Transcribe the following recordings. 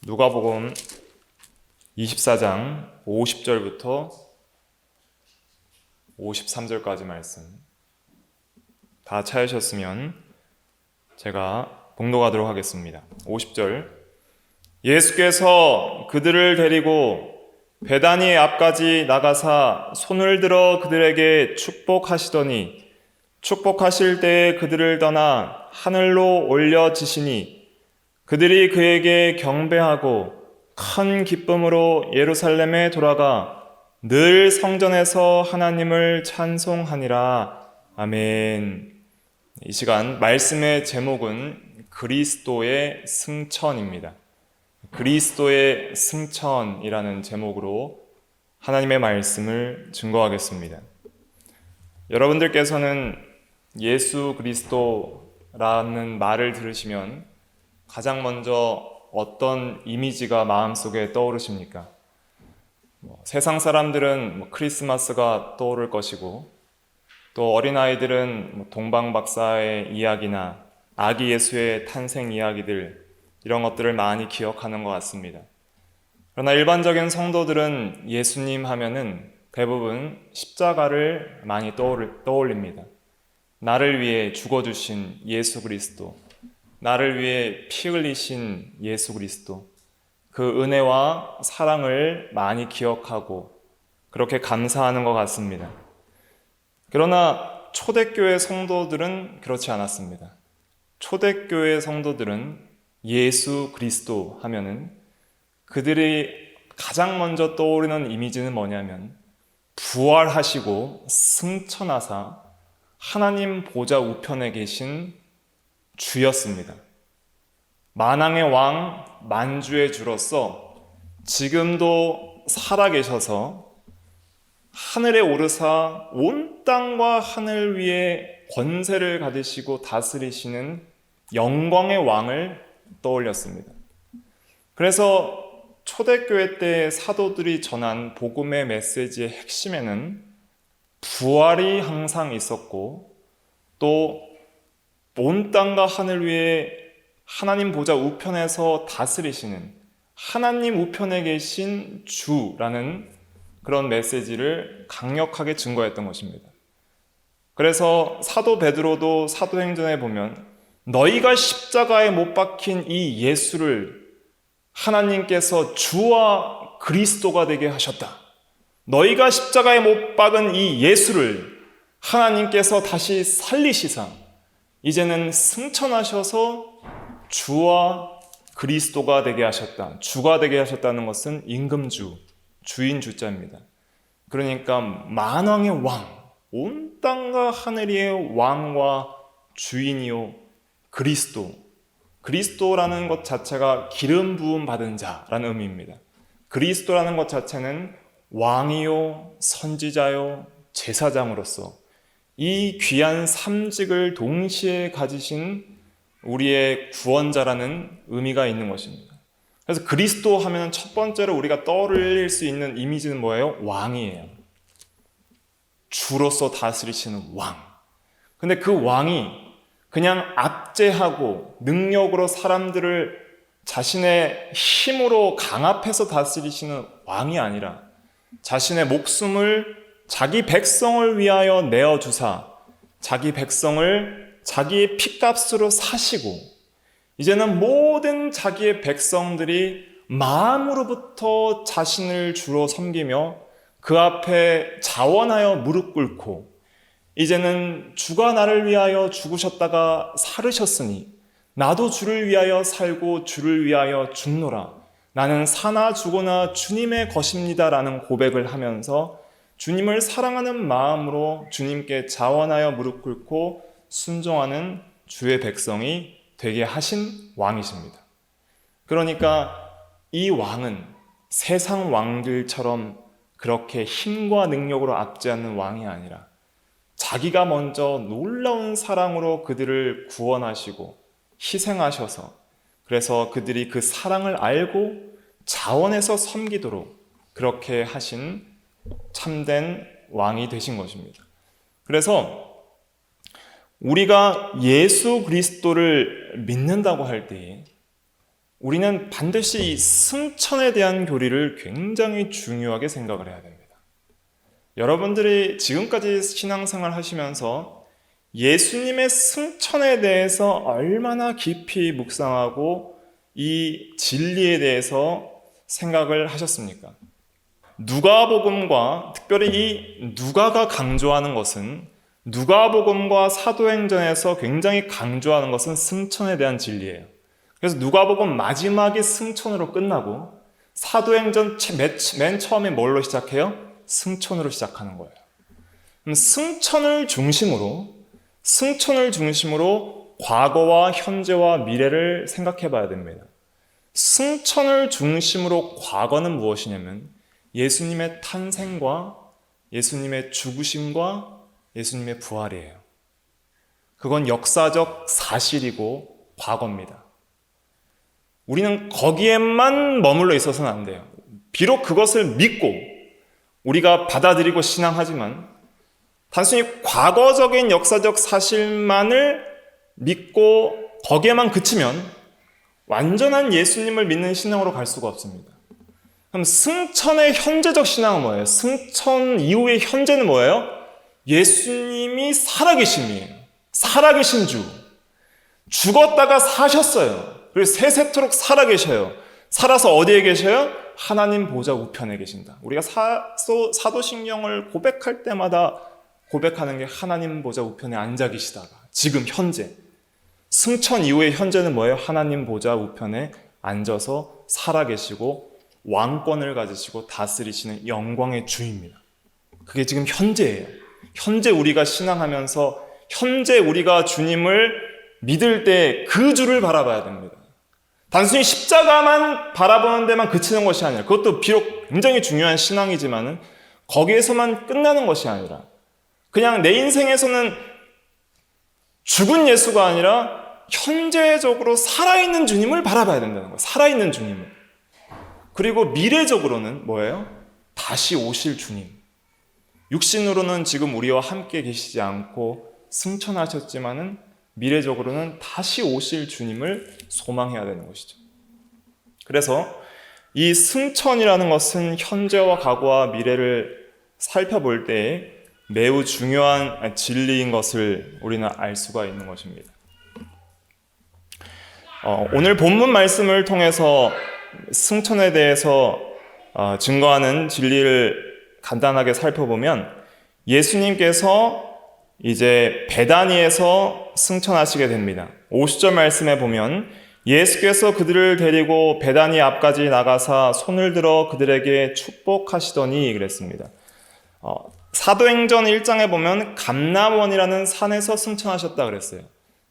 누가복음 24장 50절부터 53절까지 말씀 다 찾으셨으면 제가 봉독하도록 하겠습니다. 50절. 예수께서 그들을 데리고 베다니 앞까지 나가사 손을 들어 그들에게 축복하시더니 축복하실 때에 그들을 떠나 하늘로 올려지시니 그들이 그에게 경배하고 큰 기쁨으로 예루살렘에 돌아가 늘 성전에서 하나님을 찬송하니라. 아멘. 이 시간 말씀의 제목은 그리스도의 승천입니다. 그리스도의 승천이라는 제목으로 하나님의 말씀을 증거하겠습니다. 여러분들께서는 예수 그리스도라는 말을 들으시면 가장 먼저 어떤 이미지가 마음속에 떠오르십니까? 세상 사람들은 크리스마스가 떠오를 것이고, 또 어린아이들은 동방박사의 이야기나 아기 예수의 탄생 이야기들, 이런 것들을 많이 기억하는 것 같습니다. 그러나 일반적인 성도들은 예수님 하면은 대부분 십자가를 많이 떠올립니다. 나를 위해 죽어주신 예수 그리스도, 나를 위해 피 흘리신 예수 그리스도, 그 은혜와 사랑을 많이 기억하고 그렇게 감사하는 것 같습니다. 그러나 초대교회 성도들은 그렇지 않았습니다. 초대교회 성도들은 예수 그리스도 하면은 그들이 가장 먼저 떠오르는 이미지는 뭐냐면 부활하시고 승천하사 하나님 보좌 우편에 계신 주였습니다. 만왕의 왕, 만주의 주로서 지금도 살아계셔서 하늘에 오르사 온 땅과 하늘 위에 권세를 가지시고 다스리시는 영광의 왕을 떠올렸습니다. 그래서 초대교회 때 사도들이 전한 복음의 메시지의 핵심에는 부활이 항상 있었고, 또 온 땅과 하늘 위에 하나님 보좌 우편에서 다스리시는 하나님 우편에 계신 주라는 그런 메시지를 강력하게 증거했던 것입니다. 그래서 사도 베드로도 사도행전에 보면 너희가 십자가에 못 박힌 이 예수를 하나님께서 주와 그리스도가 되게 하셨다. 너희가 십자가에 못 박은 이 예수를 하나님께서 다시 살리시사 이제는 승천하셔서 주와 그리스도가 되게 하셨다. 주가 되게 하셨다는 것은 임금주, 주인 주자입니다. 그러니까 만왕의 왕, 온 땅과 하늘의 왕과 주인이요 그리스도. 그리스도라는 것 자체가 기름 부음 받은 자라는 의미입니다. 그리스도라는 것 자체는 왕이요 선지자요 제사장으로서 이 귀한 삼직을 동시에 가지신 우리의 구원자라는 의미가 있는 것입니다. 그래서 그리스도 하면 첫 번째로 우리가 떠올릴 수 있는 이미지는 뭐예요? 왕이에요. 주로서 다스리시는 왕. 근데 그 왕이 그냥 압제하고 능력으로 사람들을 자신의 힘으로 강압해서 다스리시는 왕이 아니라 자신의 목숨을 자기 백성을 위하여 내어주사 자기 백성을 자기의 피값으로 사시고 이제는 모든 자기의 백성들이 마음으로부터 자신을 주로 섬기며 그 앞에 자원하여 무릎 꿇고 이제는 주가 나를 위하여 죽으셨다가 살으셨으니 나도 주를 위하여 살고 주를 위하여 죽노라. 나는 사나 죽으나 주님의 것입니다라는 고백을 하면서 주님을 사랑하는 마음으로 주님께 자원하여 무릎 꿇고 순종하는 주의 백성이 되게 하신 왕이십니다. 그러니까 이 왕은 세상 왕들처럼 그렇게 힘과 능력으로 압제하는 왕이 아니라 자기가 먼저 놀라운 사랑으로 그들을 구원하시고 희생하셔서 그래서 그들이 그 사랑을 알고 자원해서 섬기도록 그렇게 하신 참된 왕이 되신 것입니다. 그래서 우리가 예수 그리스도를 믿는다고 할 때에 우리는 반드시 이 승천에 대한 교리를 굉장히 중요하게 생각을 해야 됩니다. 여러분들이 지금까지 신앙생활 하시면서 예수님의 승천에 대해서 얼마나 깊이 묵상하고 이 진리에 대해서 생각을 하셨습니까? 누가복음과 특별히 이 누가가 강조하는 것은 누가복음과 사도행전에서 굉장히 강조하는 것은 승천에 대한 진리예요. 그래서 누가복음 마지막이 승천으로 끝나고 사도행전 맨 처음에 뭘로 시작해요? 승천으로 시작하는 거예요. 그럼 승천을 중심으로 과거와 현재와 미래를 생각해 봐야 됩니다. 승천을 중심으로 과거는 무엇이냐면 예수님의 탄생과 예수님의 죽으심과 예수님의 부활이에요. 그건 역사적 사실이고 과거입니다. 우리는 거기에만 머물러 있어서는 안 돼요. 비록 그것을 믿고 우리가 받아들이고 신앙하지만 단순히 과거적인 역사적 사실만을 믿고 거기에만 그치면 완전한 예수님을 믿는 신앙으로 갈 수가 없습니다. 그럼 승천의 현재적 신앙은 뭐예요? 승천 이후의 현재는 뭐예요? 예수님이 살아계심이에요. 살아계신 주. 죽었다가 사셨어요. 그리고 세세토록 살아계셔요. 살아서 어디에 계셔요? 하나님 보좌 우편에 계신다. 우리가 사도신경을 고백할 때마다 고백하는 게 하나님 보좌 우편에 앉아 계시다가 지금 현재. 승천 이후의 현재는 뭐예요? 하나님 보좌 우편에 앉아서 살아계시고 왕권을 가지시고 다스리시는 영광의 주입니다. 그게 지금 현재예요. 현재 우리가 신앙하면서 현재 우리가 주님을 믿을 때 그 주를 바라봐야 됩니다. 단순히 십자가만 바라보는 데만 그치는 것이 아니라 그것도 비록 굉장히 중요한 신앙이지만은 거기에서만 끝나는 것이 아니라 그냥 내 인생에서는 죽은 예수가 아니라 현재적으로 살아있는 주님을 바라봐야 된다는 거예요. 살아있는 주님을. 그리고 미래적으로는 뭐예요? 다시 오실 주님. 육신으로는 지금 우리와 함께 계시지 않고 승천하셨지만은 미래적으로는 다시 오실 주님을 소망해야 되는 것이죠. 그래서 이 승천이라는 것은 현재와 과거와 미래를 살펴볼 때 매우 중요한 진리인 것을 우리는 알 수가 있는 것입니다. 오늘 본문 말씀을 통해서 승천에 대해서 증거하는 진리를 간단하게 살펴보면 예수님께서 이제 베다니에서 승천하시게 됩니다. 50절 말씀에 보면 예수께서 그들을 데리고 베다니 앞까지 나가사 손을 들어 그들에게 축복하시더니 그랬습니다. 사도행전 1장에 보면 감람원이라는 산에서 승천하셨다 그랬어요.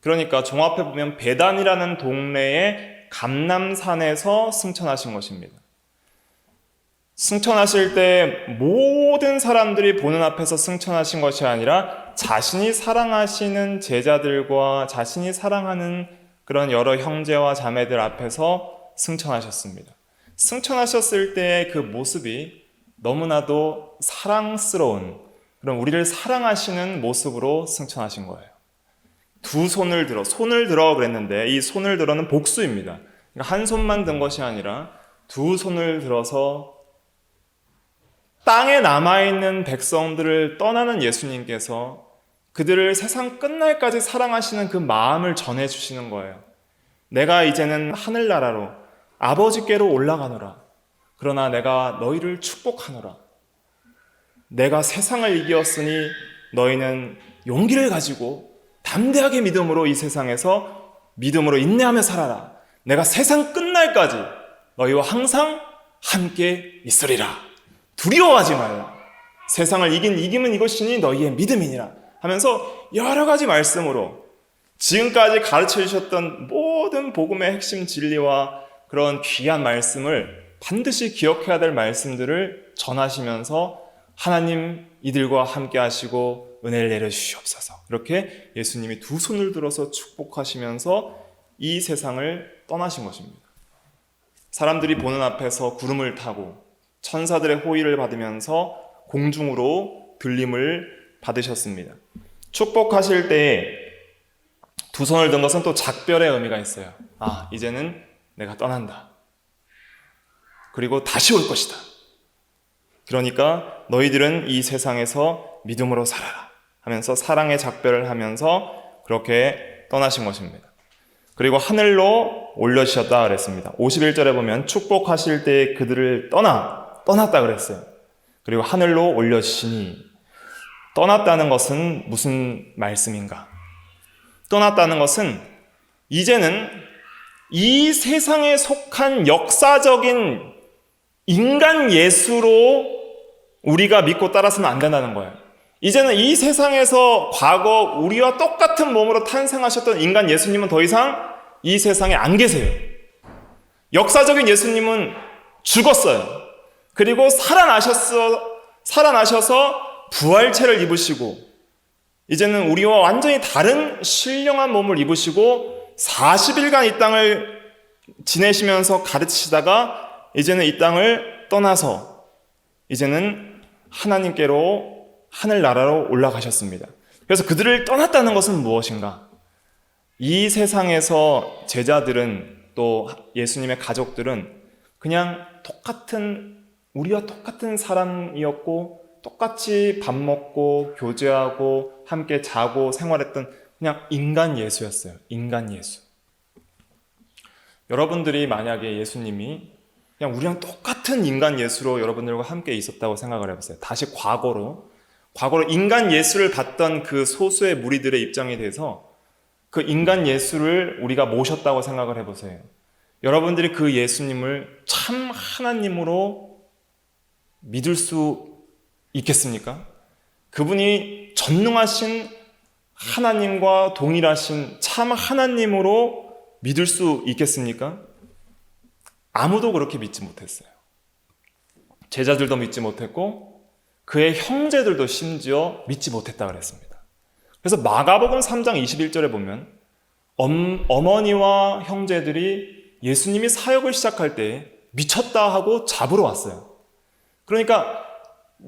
그러니까 종합해 보면 베단이라는 동네의 감람산에서 승천하신 것입니다. 승천하실 때 모든 사람들이 보는 앞에서 승천하신 것이 아니라 자신이 사랑하시는 제자들과 자신이 사랑하는 그런 여러 형제와 자매들 앞에서 승천하셨습니다. 승천하셨을 때의 그 모습이 너무나도 사랑스러운 그런 우리를 사랑하시는 모습으로 승천하신 거예요. 두 손을 들어 그랬는데 이 손을 들어는 복수입니다. 그러니까 한 손만 든 것이 아니라 두 손을 들어서 땅에 남아있는 백성들을 떠나는 예수님께서 그들을 세상 끝날까지 사랑하시는 그 마음을 전해주시는 거예요. 내가 이제는 하늘나라로 아버지께로 올라가노라. 그러나 내가 너희를 축복하노라. 내가 세상을 이기었으니 너희는 용기를 가지고 담대하게 믿음으로 이 세상에서 믿음으로 인내하며 살아라. 내가 세상 끝날까지 너희와 항상 함께 있으리라. 두려워하지 말라. 세상을 이김은 이것이니 너희의 믿음이니라 하면서 여러 가지 말씀으로 지금까지 가르쳐 주셨던 모든 복음의 핵심 진리와 그런 귀한 말씀을 반드시 기억해야 될 말씀들을 전하시면서 하나님 이들과 함께 하시고 은혜를 내려주시옵소서. 이렇게 예수님이 두 손을 들어서 축복하시면서 이 세상을 떠나신 것입니다. 사람들이 보는 앞에서 구름을 타고 천사들의 호의를 받으면서 공중으로 들림을 받으셨습니다. 축복하실 때 두 손을 든 것은 또 작별의 의미가 있어요. 이제는 내가 떠난다. 그리고 다시 올 것이다. 그러니까 너희들은 이 세상에서 믿음으로 살아라 하면서 사랑의 작별을 하면서 그렇게 떠나신 것입니다. 그리고 하늘로 올려주셨다 그랬습니다. 51절에 보면 축복하실 때 그들을 떠났다 그랬어요. 그리고 하늘로 올려주시니, 떠났다는 것은 무슨 말씀인가? 떠났다는 것은 이제는 이 세상에 속한 역사적인 인간 예수로 우리가 믿고 따라서는 안 된다는 거예요. 이제는 이 세상에서 과거 우리와 똑같은 몸으로 탄생하셨던 인간 예수님은 더 이상 이 세상에 안 계세요. 역사적인 예수님은 죽었어요. 그리고 살아나셔서 부활체를 입으시고 이제는 우리와 완전히 다른 신령한 몸을 입으시고 40일간 이 땅을 지내시면서 가르치시다가 이제는 이 땅을 떠나서 이제는 하나님께로 하늘나라로 올라가셨습니다. 그래서 그들을 떠났다는 것은 무엇인가? 이 세상에서 제자들은 또 예수님의 가족들은 그냥 우리와 똑같은 사람이었고 똑같이 밥 먹고 교제하고 함께 자고 생활했던 그냥 인간 예수였어요. 인간 예수. 여러분들이 만약에 예수님이 그냥 우리랑 똑같은 인간 예수로 여러분들과 함께 있었다고 생각을 해보세요. 다시 과거로 인간 예수를 받던 그 소수의 무리들의 입장에 대해서 그 인간 예수를 우리가 모셨다고 생각을 해보세요. 여러분들이 그 예수님을 참 하나님으로 믿을 수 있겠습니까? 그분이 전능하신 하나님과 동일하신 참 하나님으로 믿을 수 있겠습니까? 아무도 그렇게 믿지 못했어요. 제자들도 믿지 못했고 그의 형제들도 심지어 믿지 못했다 그랬습니다. 그래서 마가복음 3장 21절에 보면 어머니와 형제들이 예수님이 사역을 시작할 때 미쳤다 하고 잡으러 왔어요. 그러니까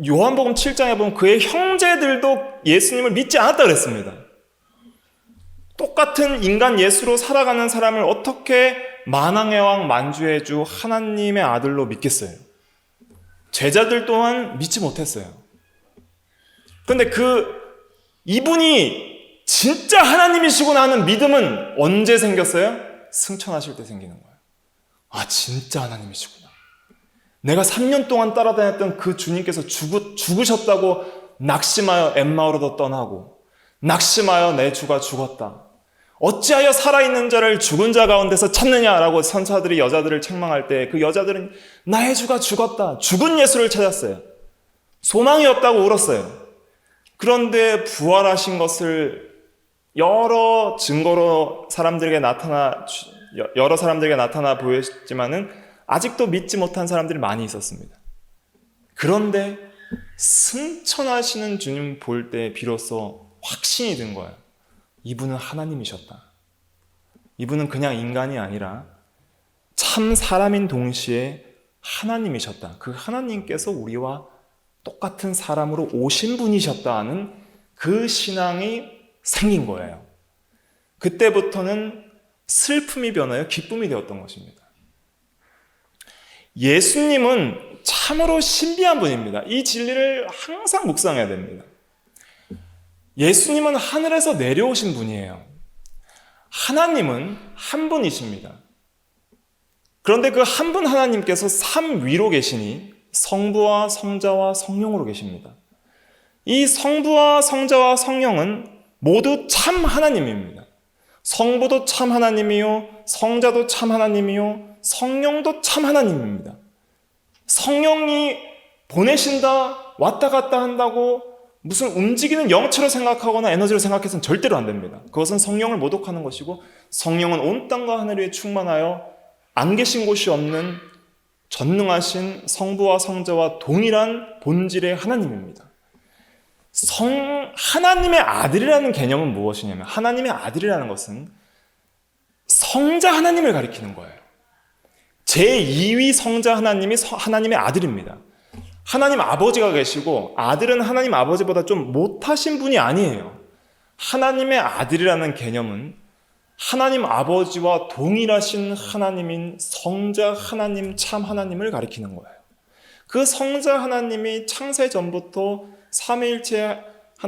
요한복음 7장에 보면 그의 형제들도 예수님을 믿지 않았다 그랬습니다. 똑같은 인간 예수로 살아가는 사람을 어떻게 만왕의 왕 만주의 주 하나님의 아들로 믿겠어요? 제자들 또한 믿지 못했어요. 그런데 이분이 진짜 하나님이시구나 하는 믿음은 언제 생겼어요? 승천하실 때 생기는 거예요. 아, 진짜 하나님이시구나. 내가 3년 동안 따라다녔던 그 주님께서 죽으셨다고 낙심하여 엠마오로도 떠나고 낙심하여 내 주가 죽었다. 어찌하여 살아있는 자를 죽은 자 가운데서 찾느냐라고 선사들이 여자들을 책망할 때 그 여자들은 나의 주가 죽었다. 죽은 예수를 찾았어요. 소망이 없다고 울었어요. 그런데 부활하신 것을 여러 증거로 여러 사람들에게 나타나 보였지만은 아직도 믿지 못한 사람들이 많이 있었습니다. 그런데 승천하시는 주님 볼 때 비로소 확신이 든 거예요. 이분은 하나님이셨다. 이분은 그냥 인간이 아니라 참 사람인 동시에 하나님이셨다. 그 하나님께서 우리와 똑같은 사람으로 오신 분이셨다는 그 신앙이 생긴 거예요. 그때부터는 슬픔이 변하여 기쁨이 되었던 것입니다. 예수님은 참으로 신비한 분입니다. 이 진리를 항상 묵상해야 됩니다. 예수님은 하늘에서 내려오신 분이에요. 하나님은 한 분이십니다. 그런데 그 한 분 하나님께서 삼 위로 계시니 성부와 성자와 성령으로 계십니다. 이 성부와 성자와 성령은 모두 참 하나님입니다. 성부도 참 하나님이요, 성자도 참 하나님이요, 성령도 참 하나님입니다. 성령이 보내신다, 왔다 갔다 한다고 무슨 움직이는 영체로 생각하거나 에너지로 생각해서는 절대로 안 됩니다. 그것은 성령을 모독하는 것이고 성령은 온 땅과 하늘 위에 충만하여 안 계신 곳이 없는 전능하신 성부와 성자와 동일한 본질의 하나님입니다. 하나님의 아들이라는 개념은 무엇이냐면 하나님의 아들이라는 것은 성자 하나님을 가리키는 거예요. 제2위 성자 하나님이 하나님의 아들입니다. 하나님 아버지가 계시고 아들은 하나님 아버지보다 좀 못하신 분이 아니에요. 하나님의 아들이라는 개념은 하나님 아버지와 동일하신 하나님인 성자 하나님, 참 하나님을 가리키는 거예요. 그 성자 하나님이 창세 전부터 삼위일체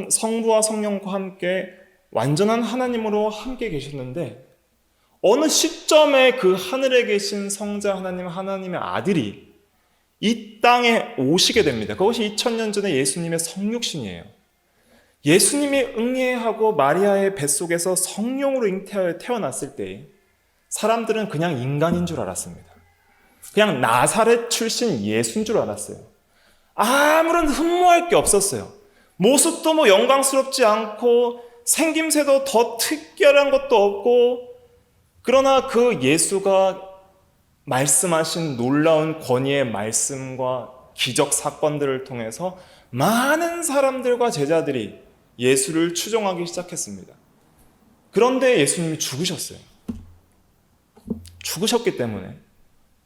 성부와 성령과 함께 완전한 하나님으로 함께 계셨는데, 어느 시점에 그 하늘에 계신 성자 하나님, 하나님의 아들이 이 땅에 오시게 됩니다. 그것이 2000년 전에 예수님의 성육신이에요. 예수님이 응애하고 마리아의 뱃속에서 성령으로 잉태하여 태어났을 때 사람들은 그냥 인간인 줄 알았습니다. 그냥 나사렛 출신 예수인 줄 알았어요. 아무런 흠모할 게 없었어요. 모습도 뭐 영광스럽지 않고 생김새도 더 특별한 것도 없고, 그러나 그 예수가 말씀하신 놀라운 권위의 말씀과 기적 사건들을 통해서 많은 사람들과 제자들이 예수를 추종하기 시작했습니다. 그런데 예수님이 죽으셨어요. 죽으셨기 때문에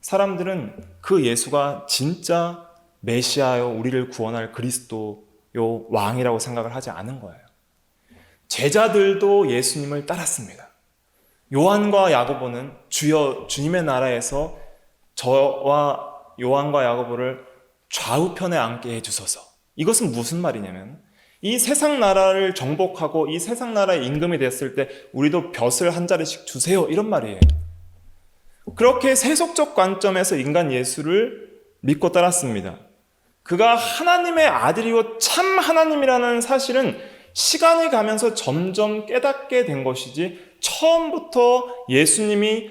사람들은 그 예수가 진짜 메시아요, 우리를 구원할 그리스도요, 왕이라고 생각을 하지 않은 거예요. 제자들도 예수님을 따랐습니다. 요한과 야고보는 주여, 주님의 나라에서 저와 요한과 야고보를 좌우편에 앉게 해주소서. 이것은 무슨 말이냐면, 이 세상 나라를 정복하고 이 세상 나라의 임금이 됐을 때 우리도 벼슬 한 자리씩 주세요, 이런 말이에요. 그렇게 세속적 관점에서 인간 예수를 믿고 따랐습니다. 그가 하나님의 아들이고 참 하나님이라는 사실은 시간이 가면서 점점 깨닫게 된 것이지, 처음부터 예수님이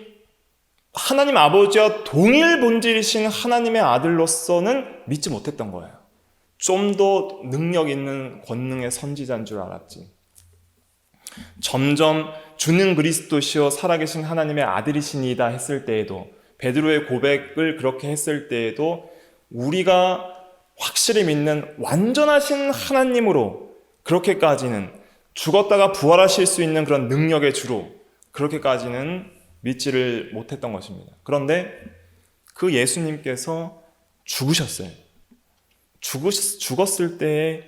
하나님 아버지와 동일 본질이신 하나님의 아들로서는 믿지 못했던 거예요. 좀 더 능력 있는 권능의 선지자인 줄 알았지. 점점 주는 그리스도시요 살아계신 하나님의 아들이시니다 했을 때에도, 베드로의 고백을 그렇게 했을 때에도 우리가 확실히 믿는 완전하신 하나님으로 그렇게까지는, 죽었다가 부활하실 수 있는 그런 능력의 주로 그렇게까지는 믿지를 못했던 것입니다. 그런데 그 예수님께서 죽으셨어요. 죽었을 때에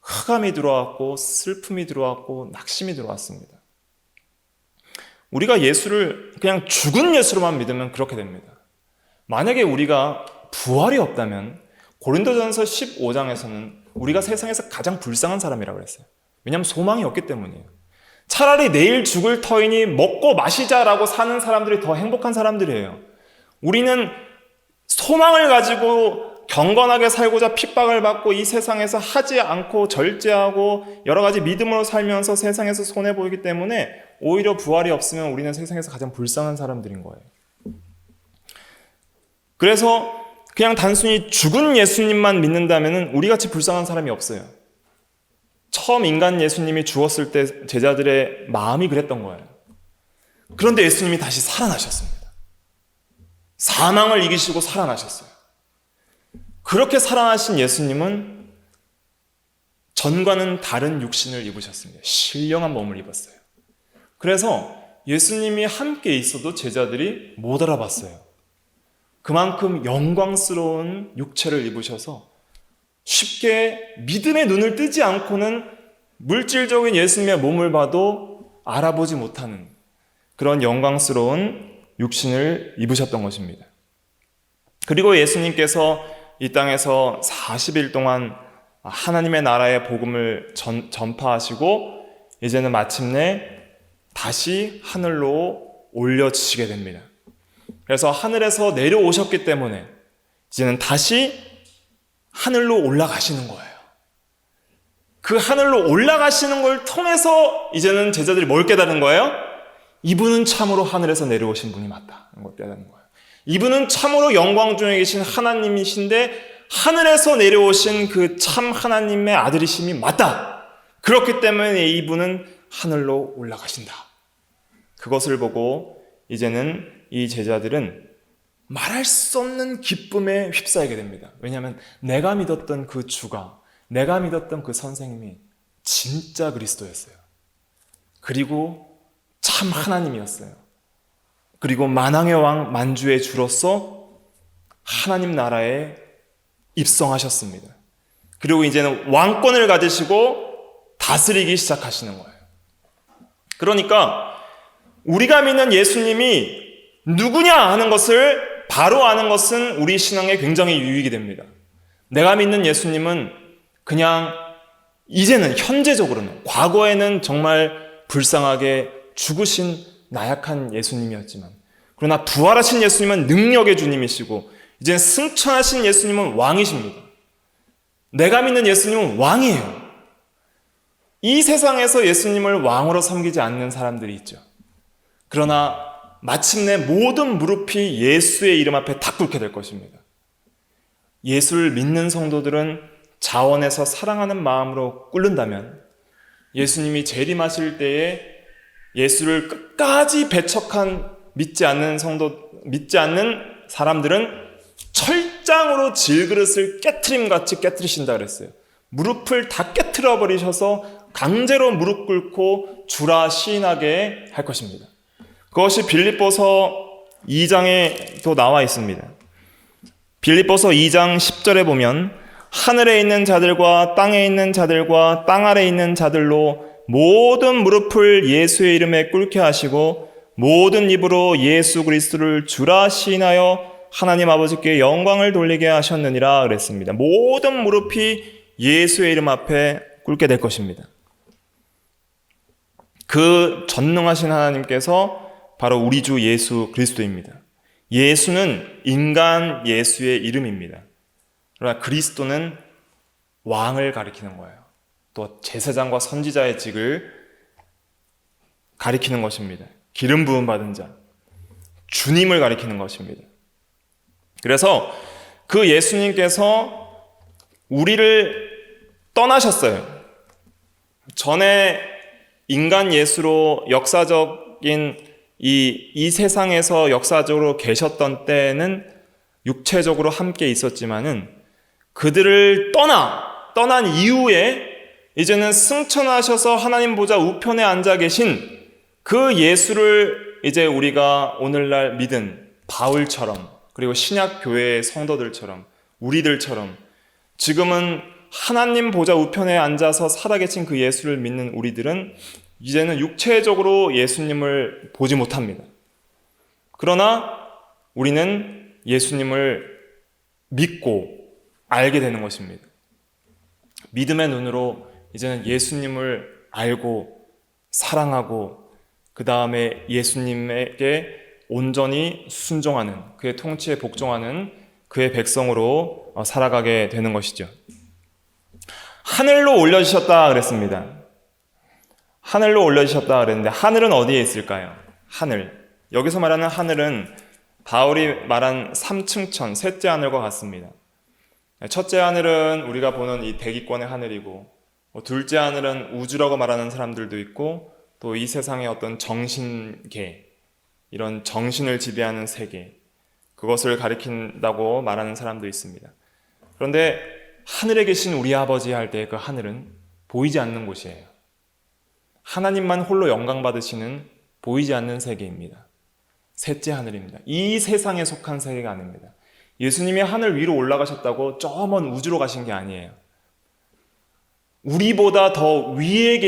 흑암이 들어왔고 슬픔이 들어왔고 낙심이 들어왔습니다. 우리가 예수를 그냥 죽은 예수로만 믿으면 그렇게 됩니다. 만약에 우리가 부활이 없다면 고린도전서 15장에서는 우리가 세상에서 가장 불쌍한 사람이라고 그랬어요. 왜냐하면 소망이 없기 때문이에요. 차라리 내일 죽을 터이니 먹고 마시자라고 사는 사람들이 더 행복한 사람들이에요. 우리는 소망을 가지고 경건하게 살고자 핍박을 받고 이 세상에서 하지 않고 절제하고 여러 가지 믿음으로 살면서 세상에서 손해보이기 때문에 오히려 부활이 없으면 우리는 세상에서 가장 불쌍한 사람들인 거예요. 그래서 그냥 단순히 죽은 예수님만 믿는다면 우리같이 불쌍한 사람이 없어요. 처음 인간 예수님이 죽었을 때 제자들의 마음이 그랬던 거예요. 그런데 예수님이 다시 살아나셨습니다. 사망을 이기시고 살아나셨어요. 그렇게 살아나신 예수님은 전과는 다른 육신을 입으셨습니다. 신령한 몸을 입었어요. 그래서 예수님이 함께 있어도 제자들이 못 알아봤어요. 그만큼 영광스러운 육체를 입으셔서 쉽게 믿음의 눈을 뜨지 않고는 물질적인 예수님의 몸을 봐도 알아보지 못하는 그런 영광스러운 육신을 입으셨던 것입니다. 그리고 예수님께서 이 땅에서 40일 동안 하나님의 나라의 복음을 전파하시고 이제는 마침내 다시 하늘로 올려지시게 됩니다. 그래서 하늘에서 내려오셨기 때문에 이제는 다시 하늘로 올라가시는 거예요. 그 하늘로 올라가시는 걸 통해서 이제는 제자들이 뭘 깨달은 거예요? 이분은 참으로 하늘에서 내려오신 분이 맞다는 걸 깨달은 거예요. 이분은 참으로 영광 중에 계신 하나님이신데 하늘에서 내려오신 그 참 하나님의 아들이심이 맞다. 그렇기 때문에 이분은 하늘로 올라가신다. 그것을 보고 이제는 이 제자들은 말할 수 없는 기쁨에 휩싸이게 됩니다. 왜냐하면 내가 믿었던 그 주가, 내가 믿었던 그 선생님이 진짜 그리스도였어요. 그리고 참 하나님이었어요. 그리고 만왕의 왕, 만주의 주로서 하나님 나라에 입성하셨습니다. 그리고 이제는 왕권을 가지시고 다스리기 시작하시는 거예요. 그러니까 우리가 믿는 예수님이 누구냐 하는 것을 바로 아는 것은 우리 신앙에 굉장히 유익이 됩니다. 내가 믿는 예수님은 그냥 이제는 현재적으로는, 과거에는 정말 불쌍하게 죽으신 나약한 예수님이었지만, 그러나 부활하신 예수님은 능력의 주님이시고 이제 승천하신 예수님은 왕이십니다. 내가 믿는 예수님은 왕이에요. 이 세상에서 예수님을 왕으로 섬기지 않는 사람들이 있죠. 그러나 마침내 모든 무릎이 예수의 이름 앞에 다 꿇게 될 것입니다. 예수를 믿는 성도들은 자원해서 사랑하는 마음으로 꿇는다면 예수님이 재림하실 때에 예수를 끝까지 배척한 믿지 않는 사람들은 철장으로 질그릇을 깨트림같이 깨트리신다 그랬어요. 무릎을 다 깨트려 버리셔서 강제로 무릎 꿇고 주라 시인하게 할 것입니다. 그것이 빌립보서 2장에 또 나와 있습니다. 빌립보서 2장 10절에 보면 하늘에 있는 자들과 땅에 있는 자들과 땅 아래에 있는 자들로 모든 무릎을 예수의 이름에 꿇게 하시고 모든 입으로 예수 그리스도를 주라 시인하여 하나님 아버지께 영광을 돌리게 하셨느니라 그랬습니다. 모든 무릎이 예수의 이름 앞에 꿇게 될 것입니다. 그 전능하신 하나님께서 바로 우리 주 예수 그리스도입니다. 예수는 인간 예수의 이름입니다. 그러나 그리스도는 왕을 가리키는 거예요. 또 제사장과 선지자의 직을 가리키는 것입니다. 기름 부음 받은 자, 주님을 가리키는 것입니다. 그래서 그 예수님께서 우리를 떠나셨어요. 전에 인간 예수로 역사적인 이 세상에서 역사적으로 계셨던 때에는 육체적으로 함께 있었지만은 그들을 떠난 이후에 이제는 승천하셔서 하나님 보좌 우편에 앉아 계신 그 예수를 이제 우리가 오늘날 믿은 바울처럼, 그리고 신약 교회의 성도들처럼, 우리들처럼 지금은 하나님 보좌 우편에 앉아서 살아계신 그 예수를 믿는 우리들은 이제는 육체적으로 예수님을 보지 못합니다. 그러나 우리는 예수님을 믿고 알게 되는 것입니다. 믿음의 눈으로 이제는 예수님을 알고 사랑하고 그 다음에 예수님에게 온전히 순종하는, 그의 통치에 복종하는 그의 백성으로 살아가게 되는 것이죠. 하늘로 올려주셨다 그랬습니다. 하늘로 올려주셨다 그랬는데 하늘은 어디에 있을까요? 하늘. 여기서 말하는 하늘은 바울이 말한 3층천, 셋째 하늘과 같습니다. 첫째 하늘은 우리가 보는 이 대기권의 하늘이고, 둘째 하늘은 우주라고 말하는 사람들도 있고, 또 이 세상의 어떤 정신계, 이런 정신을 지배하는 세계, 그것을 가리킨다고 말하는 사람도 있습니다. 그런데 하늘에 계신 우리 아버지 할 때 그 하늘은 보이지 않는 곳이에요. 하나님만 홀로 영광 받으시는 보이지 않는 세계입니다. 셋째 하늘입니다. 이 세상에 속한 세계가 아닙니다. 예수님이 하늘 위로 올라가셨다고 저 먼 우주로 가신 게 아니에요. 우리보다 더 위에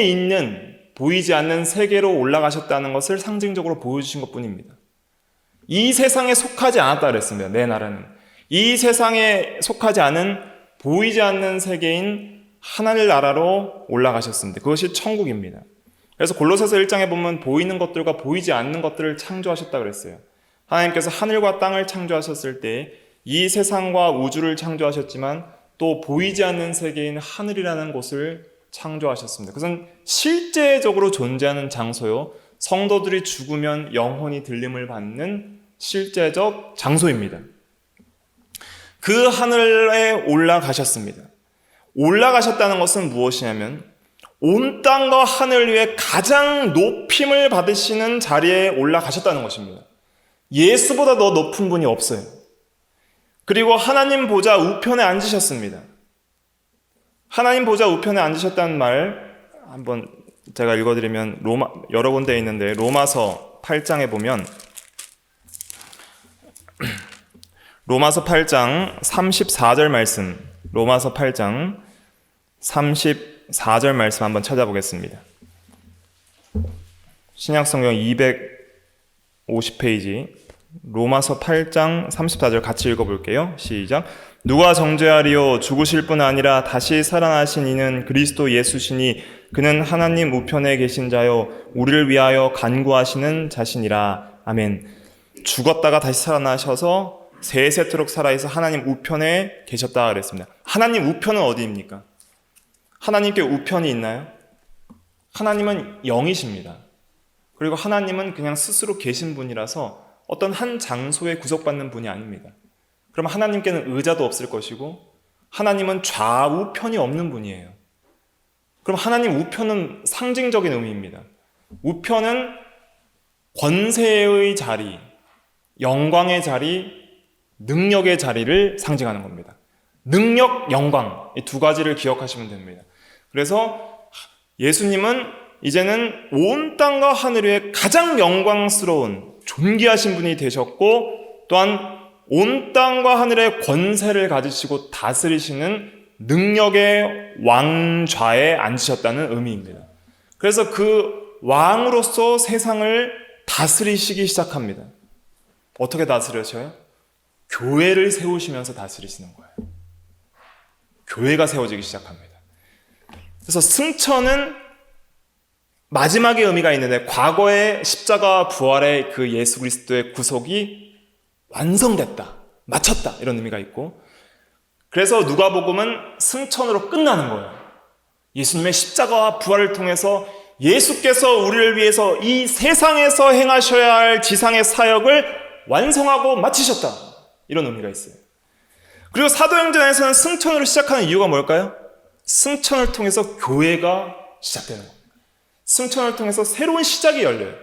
있는 보이지 않는 세계로 올라가셨다는 것을 상징적으로 보여주신 것뿐입니다. 이 세상에 속하지 않았다 그랬습니다. 내 나라는. 이 세상에 속하지 않은 보이지 않는 세계인 하늘 나라로 올라가셨습니다. 그것이 천국입니다. 그래서 골로새서 1장에 보면 보이는 것들과 보이지 않는 것들을 창조하셨다 그랬어요. 하나님께서 하늘과 땅을 창조하셨을 때 이 세상과 우주를 창조하셨지만 또 보이지 않는 세계인 하늘이라는 곳을 창조하셨습니다. 그것은 실제적으로 존재하는 장소요, 성도들이 죽으면 영혼이 들림을 받는 실제적 장소입니다. 그 하늘에 올라가셨습니다. 올라가셨다는 것은 무엇이냐면 온 땅과 하늘 위에 가장 높임을 받으시는 자리에 올라가셨다는 것입니다. 예수보다 더 높은 분이 없어요. 그리고 하나님 보좌 우편에 앉으셨습니다. 하나님 보좌 우편에 앉으셨다는 말 한번 제가 읽어드리면 여러 군데에 있는데 로마서 8장에 보면 로마서 8장 34절 말씀, 로마서 8장 34절 말씀 한번 찾아보겠습니다. 신약성경 250페이지 로마서 8장 34절 같이 읽어볼게요. 시작. 누가 정죄하리요? 죽으실 뿐 아니라 다시 살아나신 이는 그리스도 예수시니 그는 하나님 우편에 계신 자요 우리를 위하여 간구하시는 자시니라. 아멘. 죽었다가 다시 살아나셔서 세세토록 살아있어 하나님 우편에 계셨다 그랬습니다. 하나님 우편은 어디입니까? 하나님께 우편이 있나요? 하나님은 영이십니다. 그리고 하나님은 그냥 스스로 계신 분이라서 어떤 한 장소에 구속받는 분이 아닙니다. 그럼 하나님께는 의자도 없을 것이고 하나님은 좌우편이 없는 분이에요. 그럼 하나님 우편은 상징적인 의미입니다. 우편은 권세의 자리, 영광의 자리, 능력의 자리를 상징하는 겁니다. 능력, 영광 이 두 가지를 기억하시면 됩니다. 그래서 예수님은 이제는 온 땅과 하늘 위에 가장 영광스러운 존귀하신 분이 되셨고 또한 온 땅과 하늘의 권세를 가지시고 다스리시는 능력의 왕좌에 앉으셨다는 의미입니다. 그래서 그 왕으로서 세상을 다스리시기 시작합니다. 어떻게 다스려져요? 교회를 세우시면서 다스리시는 거예요. 교회가 세워지기 시작합니다. 그래서 승천은 마지막의 의미가 있는데 과거의 십자가 부활의 그 예수 그리스도의 구속이 완성됐다, 마쳤다 이런 의미가 있고 그래서 누가복음은 승천으로 끝나는 거예요. 예수님의 십자가와 부활을 통해서 예수께서 우리를 위해서 이 세상에서 행하셔야 할 지상의 사역을 완성하고 마치셨다 이런 의미가 있어요. 그리고 사도행전에서는 승천으로 시작하는 이유가 뭘까요? 승천을 통해서 교회가 시작되는 겁니다. 승천을 통해서 새로운 시작이 열려요.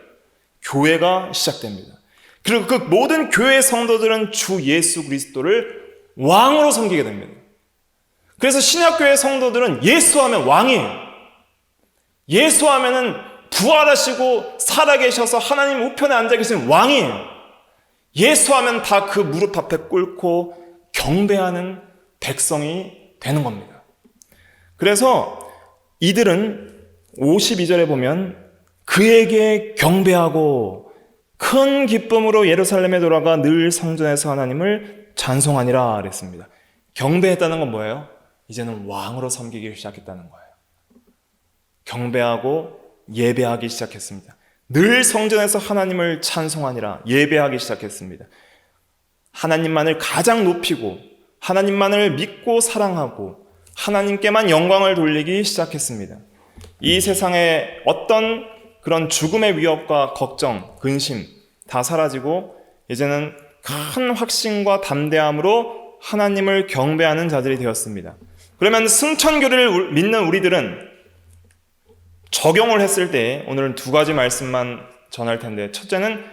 교회가 시작됩니다. 그리고 그 모든 교회 성도들은 주 예수 그리스도를 왕으로 섬기게 됩니다. 그래서 신약교회 성도들은 예수하면 왕이에요. 예수하면은 부활하시고 살아계셔서 하나님 우편에 앉아 계신 왕이에요. 예수하면 다 그 무릎 앞에 꿇고 경배하는 백성이 되는 겁니다. 그래서 이들은 52절에 보면 그에게 경배하고 큰 기쁨으로 예루살렘에 돌아가 늘 성전에서 하나님을 찬송하니라 그랬습니다. 경배했다는 건 뭐예요? 이제는 왕으로 섬기기 시작했다는 거예요. 경배하고 예배하기 시작했습니다. 늘 성전에서 하나님을 찬송하니라 예배하기 시작했습니다. 하나님만을 가장 높이고 하나님만을 믿고 사랑하고 하나님께만 영광을 돌리기 시작했습니다. 이 세상에 어떤 그런 죽음의 위협과 걱정, 근심 다 사라지고 이제는 큰 확신과 담대함으로 하나님을 경배하는 자들이 되었습니다. 그러면 승천교를 믿는 우리들은 적용을 했을 때 오늘은 두 가지 말씀만 전할 텐데 첫째는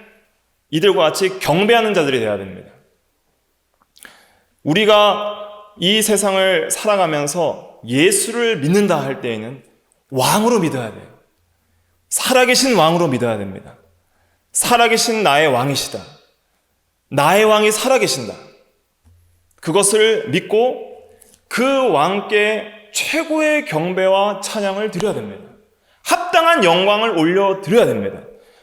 이들과 같이 경배하는 자들이 되어야 됩니다. 우리가 이 세상을 살아가면서 예수를 믿는다 할 때에는 왕으로 믿어야 돼요. 살아계신 왕으로 믿어야 됩니다. 살아계신 나의 왕이시다. 나의 왕이 살아계신다. 그것을 믿고 그 왕께 최고의 경배와 찬양을 드려야 됩니다. 합당한 영광을 올려드려야 됩니다.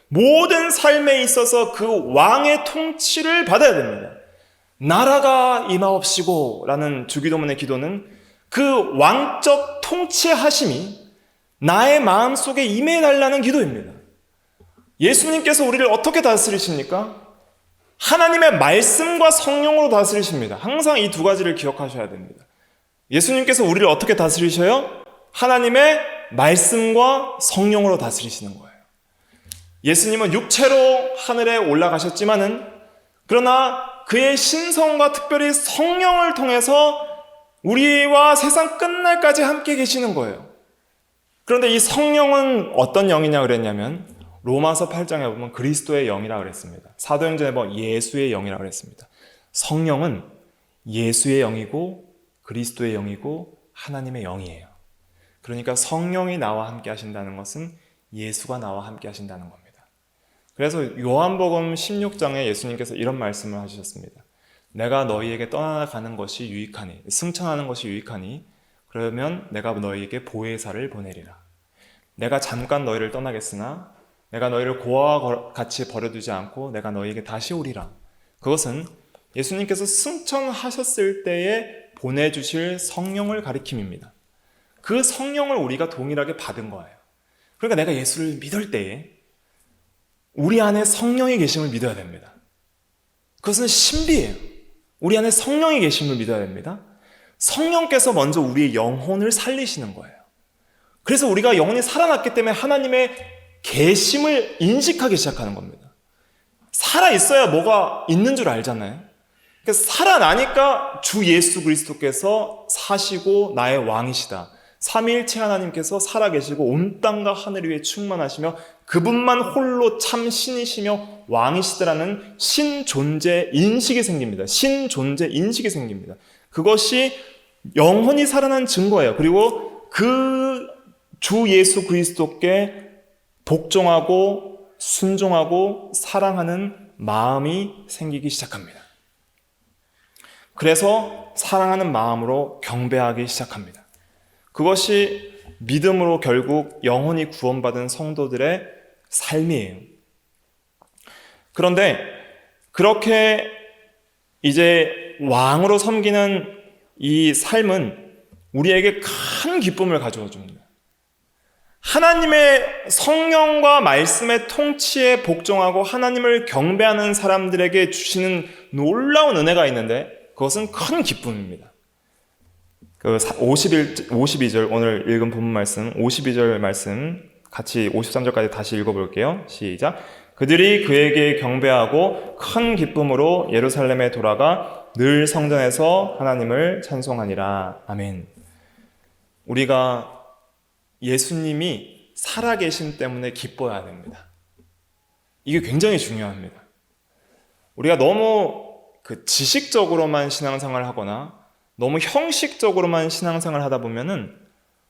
모든 삶에 있어서 그 왕의 통치를 받아야 됩니다. 나라가 임하옵시고 라는 주기도문의 기도는 그 왕적 통치하심이 나의 마음속에 임해달라는 기도입니다. 예수님께서 우리를 어떻게 다스리십니까? 하나님의 말씀과 성령으로 다스리십니다. 항상 이 두 가지를 기억하셔야 됩니다. 예수님께서 우리를 어떻게 다스리셔요? 하나님의 말씀과 성령으로 다스리시는 거예요. 예수님은 육체로 하늘에 올라가셨지만은 그러나 그의 신성과 특별히 성령을 통해서 우리와 세상 끝날까지 함께 계시는 거예요. 그런데 이 성령은 어떤 영이냐 그랬냐면 로마서 8장에 보면 그리스도의 영이라고 그랬습니다. 사도행전에 보면 예수의 영이라고 그랬습니다. 성령은 예수의 영이고 그리스도의 영이고 하나님의 영이에요. 그러니까 성령이 나와 함께 하신다는 것은 예수가 나와 함께 하신다는 겁니다. 그래서 요한복음 16장에 예수님께서 이런 말씀을 하셨습니다. 내가 너희에게 떠나가는 것이 유익하니, 승천하는 것이 유익하니 그러면 내가 너희에게 보혜사를 보내리라. 내가 잠깐 너희를 떠나겠으나 내가 너희를 고아와 같이 버려두지 않고 내가 너희에게 다시 오리라. 그것은 예수님께서 승천하셨을 때에 보내주실 성령을 가리킴입니다. 그 성령을 우리가 동일하게 받은 거예요. 그러니까 내가 예수를 믿을 때에 우리 안에 성령이 계심을 믿어야 됩니다. 그것은 신비예요. 우리 안에 성령이 계심을 믿어야 됩니다. 성령께서 먼저 우리의 영혼을 살리시는 거예요. 그래서 우리가 영혼이 살아났기 때문에 하나님의 계심을 인식하기 시작하는 겁니다. 살아있어야 뭐가 있는 줄 알잖아요. 그러니까 살아나니까 주 예수 그리스도께서 사시고 나의 왕이시다. 삼위일체 하나님께서 살아계시고 온 땅과 하늘 위에 충만하시며 그분만 홀로 참 신이시며 왕이시다라는 신존재 인식이 생깁니다. 신존재 인식이 생깁니다. 그것이 영혼이 살아난 증거예요. 그리고 그 주 예수 그리스도께 복종하고 순종하고 사랑하는 마음이 생기기 시작합니다. 그래서 사랑하는 마음으로 경배하기 시작합니다. 그것이 믿음으로 결국 영혼이 구원받은 성도들의 삶이에요. 그런데 그렇게 이제 왕으로 섬기는 이 삶은 우리에게 큰 기쁨을 가져다 줍니다. 하나님의 성령과 말씀의 통치에 복종하고 하나님을 경배하는 사람들에게 주시는 놀라운 은혜가 있는데 그것은 큰 기쁨입니다. 그 52절 오늘 읽은 본문 말씀 52절 말씀 같이 53절까지 다시 읽어볼게요. 시작. 그들이 그에게 경배하고 큰 기쁨으로 예루살렘에 돌아가 늘 성전에서 하나님을 찬송하니라. 아멘. 우리가 예수님이 살아계신 때문에 기뻐해야 됩니다. 이게 굉장히 중요합니다. 우리가 너무 지식적으로만 신앙생활을 하거나 너무 형식적으로만 신앙생활을 하다 보면은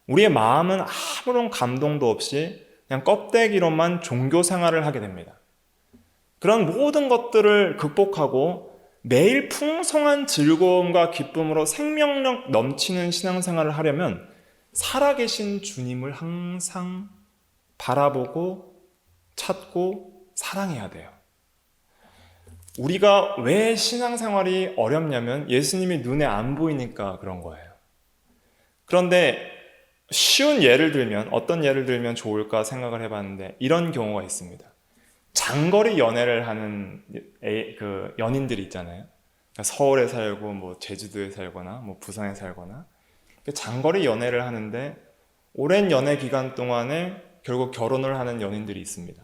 우리의 마음은 아무런 감동도 없이 그냥 껍데기로만 종교생활을 하게 됩니다. 그런 모든 것들을 극복하고 매일 풍성한 즐거움과 기쁨으로 생명력 넘치는 신앙생활을 하려면 살아계신 주님을 항상 바라보고 찾고 사랑해야 돼요. 우리가 왜 신앙생활이 어렵냐면 예수님이 눈에 안 보이니까 그런 거예요. 그런데 쉬운 예를 들면 어떤 예를 들면 좋을까 생각을 해봤는데 이런 경우가 있습니다. 장거리 연애를 하는 연인들이 있잖아요. 그러니까 서울에 살고 뭐 제주도에 살거나 뭐 부산에 살거나 장거리 연애를 하는데 오랜 연애 기간 동안에 결국 결혼을 하는 연인들이 있습니다.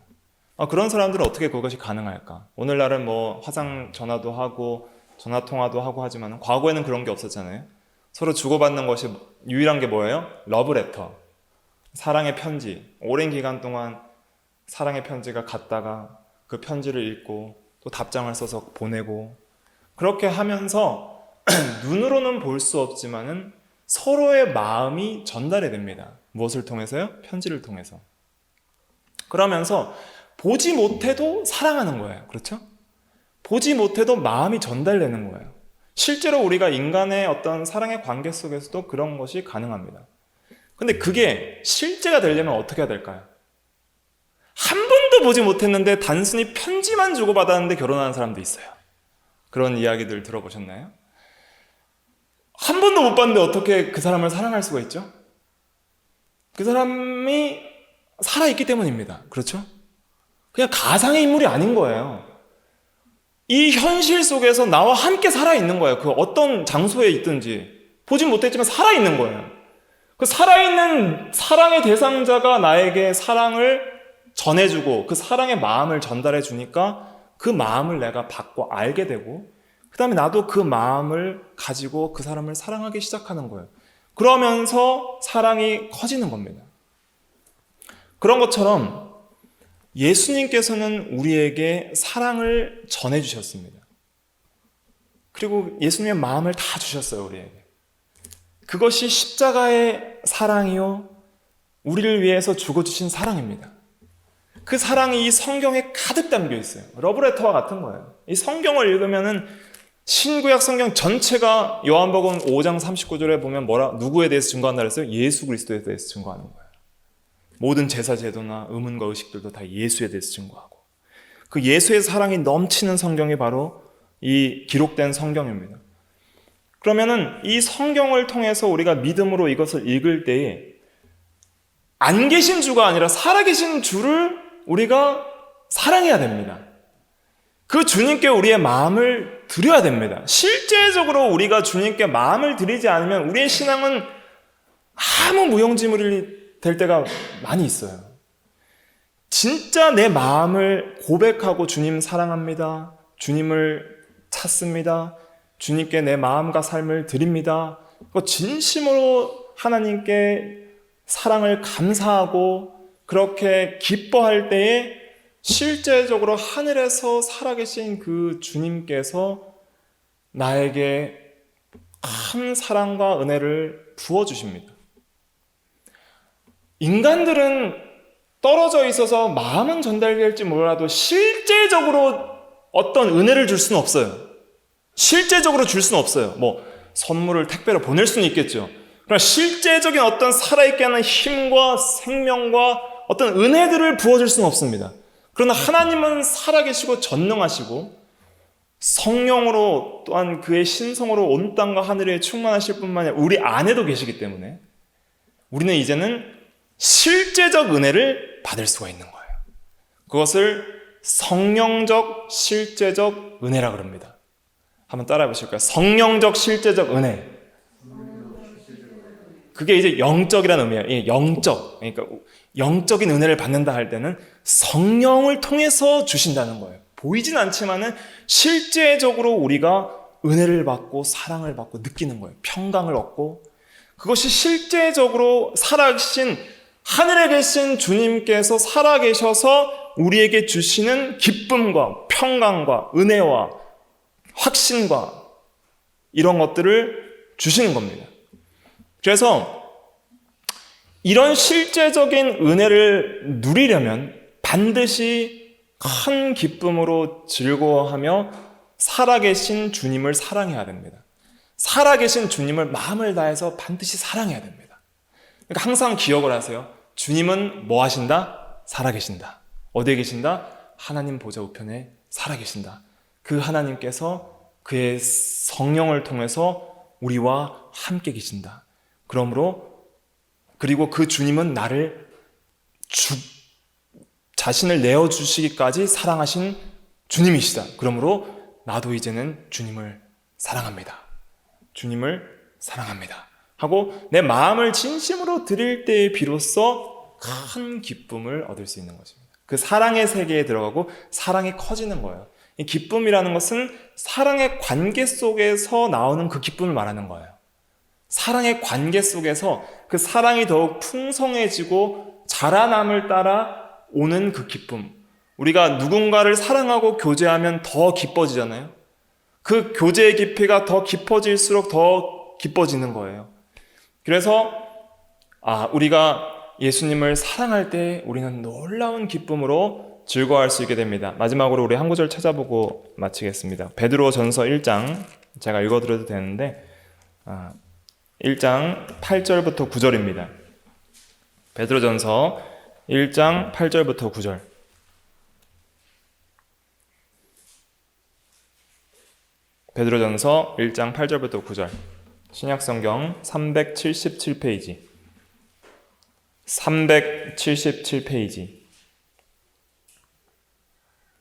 그런 사람들은 어떻게 그것이 가능할까? 오늘날은 뭐 화상 전화도 하고 전화 통화도 하고 하지만 과거에는 그런 게 없었잖아요. 서로 주고받는 것이 유일한 게 뭐예요? 러브레터, 사랑의 편지. 오랜 기간 동안 사랑의 편지가 갔다가 그 편지를 읽고 또 답장을 써서 보내고 그렇게 하면서 눈으로는 볼 수 없지만은 서로의 마음이 전달이 됩니다. 무엇을 통해서요? 편지를 통해서. 그러면서 보지 못해도 사랑하는 거예요. 그렇죠? 보지 못해도 마음이 전달되는 거예요. 실제로 우리가 인간의 어떤 사랑의 관계 속에서도 그런 것이 가능합니다. 근데 그게 실제가 되려면 어떻게 해야 될까요? 한 번도 보지 못했는데 단순히 편지만 주고받았는데 결혼하는 사람도 있어요. 그런 이야기들 들어보셨나요? 한 번도 못 봤는데 어떻게 그 사람을 사랑할 수가 있죠? 그 사람이 살아있기 때문입니다. 그렇죠? 그냥 가상의 인물이 아닌 거예요. 이 현실 속에서 나와 함께 살아있는 거예요. 그 어떤 장소에 있든지 보진 못했지만 살아있는 거예요. 그 살아있는 사랑의 대상자가 나에게 사랑을 전해주고 그 사랑의 마음을 전달해 주니까 그 마음을 내가 받고 알게 되고 그 다음에 나도 그 마음을 가지고 그 사람을 사랑하기 시작하는 거예요. 그러면서 사랑이 커지는 겁니다. 그런 것처럼 예수님께서는 우리에게 사랑을 전해주셨습니다. 그리고 예수님의 마음을 다 주셨어요, 우리에게. 그것이 십자가의 사랑이요, 우리를 위해서 죽어주신 사랑입니다. 그 사랑이 이 성경에 가득 담겨 있어요. 러브레터와 같은 거예요. 이 성경을 읽으면은 신구약 성경 전체가 요한복음 5장 39절에 보면 누구에 대해서 증거한다 그랬어요? 예수 그리스도에 대해서 증거하는 거예요. 모든 제사 제도나 의문과 의식들도 다 예수에 대해서 증거하고, 그 예수의 사랑이 넘치는 성경이 바로 이 기록된 성경입니다. 그러면은 이 성경을 통해서 우리가 믿음으로 이것을 읽을 때에 안 계신 주가 아니라 살아계신 주를 우리가 사랑해야 됩니다. 그 주님께 우리의 마음을 드려야 됩니다. 실제적으로 우리가 주님께 마음을 드리지 않으면 우리의 신앙은 아무 무용지물이 될 때가 많이 있어요. 진짜 내 마음을 고백하고 주님 사랑합니다, 주님을 찾습니다, 주님께 내 마음과 삶을 드립니다, 진심으로 하나님께 사랑을 감사하고 그렇게 기뻐할 때에 실제적으로 하늘에서 살아계신 그 주님께서 나에게 큰 사랑과 은혜를 부어주십니다. 인간들은 떨어져 있어서 마음은 전달될지 몰라도 실제적으로 어떤 은혜를 줄 수는 없어요. 실제적으로 줄 수는 없어요. 선물을 택배로 보낼 수는 있겠죠. 그러나 실제적인 어떤 살아있게 하는 힘과 생명과 어떤 은혜들을 부어줄 수는 없습니다. 그러나 하나님은 살아계시고 전능하시고 성령으로 또한 그의 신성으로 온 땅과 하늘에 충만하실 뿐만 아니라 우리 안에도 계시기 때문에 우리는 이제는 실제적 은혜를 받을 수가 있는 거예요. 그것을 성령적 실제적 은혜라 그럽니다. 한번 따라해 보실까요? 성령적 실제적 은혜. 그게 이제 영적이라는 의미예요. 영적. 그러니까 영적인 은혜를 받는다 할 때는 성령을 통해서 주신다는 거예요. 보이진 않지만은 실제적으로 우리가 은혜를 받고 사랑을 받고 느끼는 거예요. 평강을 얻고, 그것이 실제적으로 살아계신 하늘에 계신 주님께서 살아계셔서 우리에게 주시는 기쁨과 평강과 은혜와 확신과 이런 것들을 주시는 겁니다. 그래서 이런 실제적인 은혜를 누리려면 반드시 큰 기쁨으로 즐거워하며 살아계신 주님을 사랑해야 됩니다. 살아계신 주님을 마음을 다해서 반드시 사랑해야 됩니다. 그러니까 항상 기억을 하세요. 주님은 뭐 하신다? 살아계신다. 어디에 계신다? 하나님 보좌 우편에 살아계신다. 그 하나님께서 그의 성령을 통해서 우리와 함께 계신다. 그리고 그 주님은 나를 자신을 내어주시기까지 사랑하신 주님이시다. 그러므로 나도 이제는 주님을 사랑합니다. 주님을 사랑합니다. 하고 내 마음을 진심으로 드릴 때에 비로소 큰 기쁨을 얻을 수 있는 것입니다. 그 사랑의 세계에 들어가고 사랑이 커지는 거예요. 이 기쁨이라는 것은 사랑의 관계 속에서 나오는 그 기쁨을 말하는 거예요. 사랑의 관계 속에서 그 사랑이 더욱 풍성해지고 자라남을 따라 오는 그 기쁨. 우리가 누군가를 사랑하고 교제하면 더 기뻐지잖아요. 그 교제의 깊이가 더 깊어질수록 더 기뻐지는 거예요. 그래서 우리가 예수님을 사랑할 때 우리는 놀라운 기쁨으로 즐거워할 수 있게 됩니다. 마지막으로 우리 한 구절 찾아보고 마치겠습니다. 베드로전서 1장 제가 읽어드려도 되는데 1장 8절부터 9절입니다. 베드로전서 1장 8절부터 9절. 베드로전서 1장 8절부터 9절. 신약성경 377페이지. 377페이지.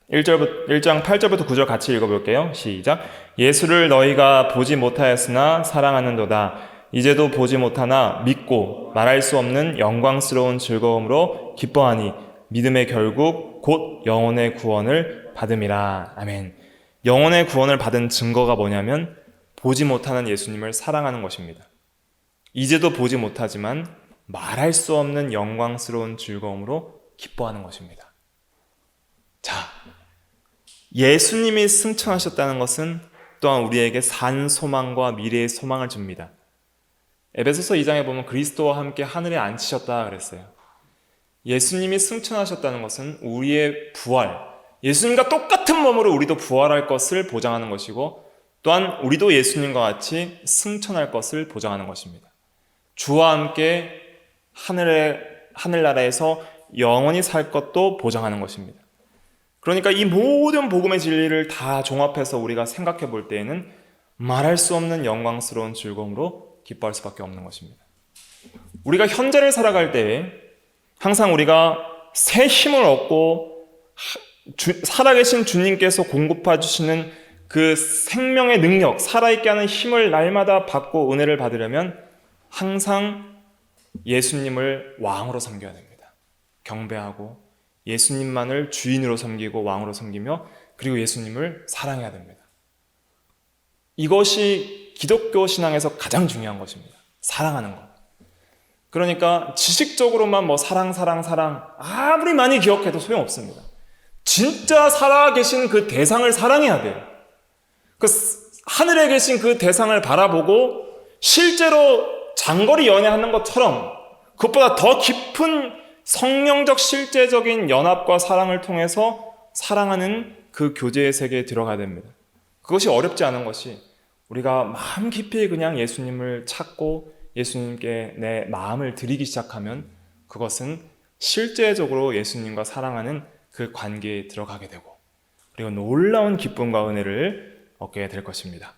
1장 8절부터 9절 같이 읽어볼게요. 시작. 예수를 너희가 보지 못하였으나 사랑하는도다. 이제도 보지 못하나 믿고 말할 수 없는 영광스러운 즐거움으로 기뻐하니 믿음의 결국 곧 영혼의 구원을 받음이라. 아멘. 영혼의 구원을 받은 증거가 뭐냐면 보지 못하는 예수님을 사랑하는 것입니다. 이제도 보지 못하지만 말할 수 없는 영광스러운 즐거움으로 기뻐하는 것입니다. 자, 예수님이 승천하셨다는 것은 또한 우리에게 산 소망과 미래의 소망을 줍니다. 에베소서 2장에 보면 그리스도와 함께 하늘에 앉히셨다 그랬어요. 예수님이 승천하셨다는 것은 우리의 부활, 예수님과 똑같은 몸으로 우리도 부활할 것을 보장하는 것이고 또한 우리도 예수님과 같이 승천할 것을 보장하는 것입니다. 주와 함께 하늘에 하늘나라에서 영원히 살 것도 보장하는 것입니다. 그러니까 이 모든 복음의 진리를 다 종합해서 우리가 생각해 볼 때에는 말할 수 없는 영광스러운 즐거움으로 기뻐할 수밖에 없는 것입니다. 우리가 현재를 살아갈 때에 항상 우리가 새 힘을 얻고 살아계신 주님께서 공급해 주시는 그 생명의 능력, 살아있게 하는 힘을 날마다 받고 은혜를 받으려면 항상 예수님을 왕으로 섬겨야 됩니다. 경배하고 예수님만을 주인으로 섬기고 왕으로 섬기며 그리고 예수님을 사랑해야 됩니다. 이것이 기독교 신앙에서 가장 중요한 것입니다. 사랑하는 것. 그러니까 지식적으로만 사랑 아무리 많이 기억해도 소용없습니다. 진짜 살아계신 그 대상을 사랑해야 돼요. 그 하늘에 계신 그 대상을 바라보고 실제로 장거리 연애하는 것처럼 그것보다 더 깊은 성령적 실제적인 연합과 사랑을 통해서 사랑하는 그 교제의 세계에 들어가야 됩니다. 그것이 어렵지 않은 것이 우리가 마음 깊이 그냥 예수님을 찾고 예수님께 내 마음을 드리기 시작하면 그것은 실제적으로 예수님과 사랑하는 그 관계에 들어가게 되고 그리고 놀라운 기쁨과 은혜를 얻게 될 것입니다.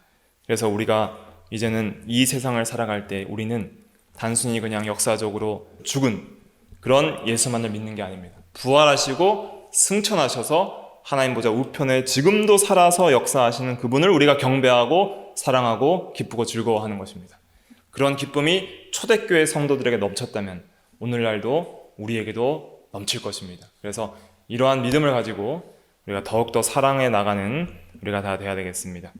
그래서 우리가 이제는 이 세상을 살아갈 때 우리는 단순히 그냥 역사적으로 죽은 그런 예수만을 믿는 게 아닙니다. 부활하시고 승천하셔서 하나님 보좌 우편에 지금도 살아서 역사하시는 그분을 우리가 경배하고 사랑하고 기쁘고 즐거워하는 것입니다. 그런 기쁨이 초대교회 성도들에게 넘쳤다면 오늘날도 우리에게도 넘칠 것입니다. 그래서 이러한 믿음을 가지고 우리가 더욱더 사랑해 나가는 우리가 다 돼야 되겠습니다.